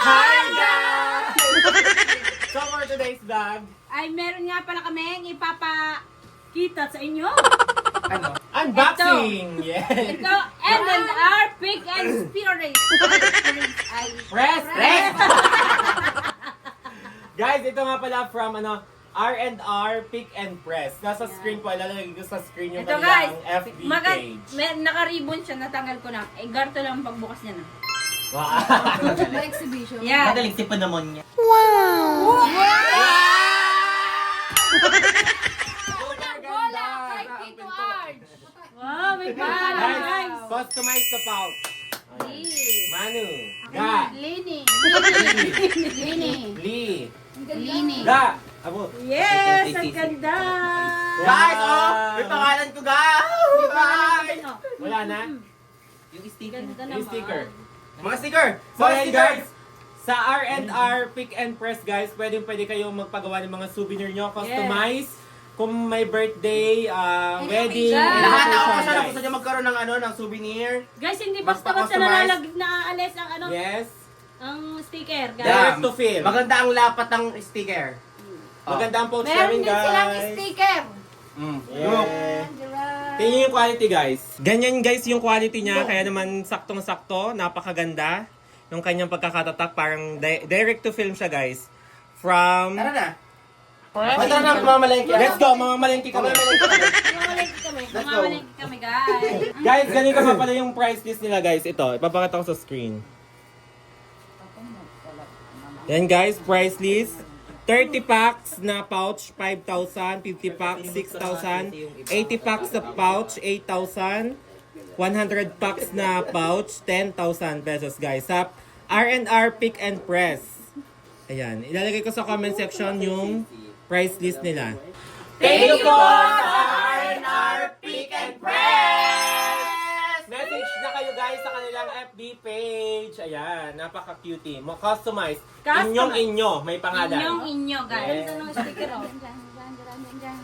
Hi guys! So for today's vlog, Ay, meron nga pala kaming ipapakita sa inyo. ano? Unboxing! Yes! Ito, R&R Pick and Spirit. Ay, Press! Guys, ito nga pala from R&R Pick and Press. Nasa screen po, lalagay ko sa screen yung ito guys, kanilang FB page. naka-ribbon siya, natanggal ko na. Eh, garto lang pagbukas niya na. Wow! May exhibition. Yan. Madaling tipon naman niya. Unang bola kay Tito Arj. Wow, may pala Guys, guys. customize the pouch. Lee. Manu. Ga. Lini. Lee. Ga. Abo. Yes, ang ganda. Guys, oh! May pangalan ko, guys! Guys! Wala na? Yung sticker. Ganda Yung naman. sticker. Mga sticker! So Mga yan sticker! guys, sa R&R Pick and Press guys, pwede kayong magpagawa ng mga souvenir nyo, customize. Kung may birthday, wedding, occasion. Lahat na ako occasion, kasi guys. gusto niya magkaroon ng souvenir. Guys, hindi Mas basta-basta pa-customize. naaalis ang Yes. ang sticker, guys. Direct to fill. Maganda ang lapat ng sticker. Maganda ang pouch Meron namin din silang guys. sticker. Look. Tingnan yung quality guys. Ganyan guys yung quality niya, kaya naman saktong-sakto, napakaganda. Yung kanyang pagkakatatak, parang direct to film siya guys. From... Tara na. Tara na, mamalengke. Let's go, mamamalengke kami. Mamalengke kami. Let's go. Mamalengke kami, guys. Guys, ganito pa pala yung price list nila guys. Ito, ipapakita ko sa screen. Yan guys, price list. 30 packs na pouch, 5,000. 50 packs, 6,000. 80 packs na pouch, 8,000. 100 packs na pouch, 10,000 pesos guys. Sa R&R Pick and Press. Ayan, ilalagay ko sa comment section yung price list nila. Thank you po sa R&R Pick and Press! Message na kayo guys sa kanilang FB page. Ayan, napaka-cutie. Customize. Customize. Inyong-inyo, may pangalan. Inyong-inyo, guys. Yes. Ganda ng sticker, oh. Dyan.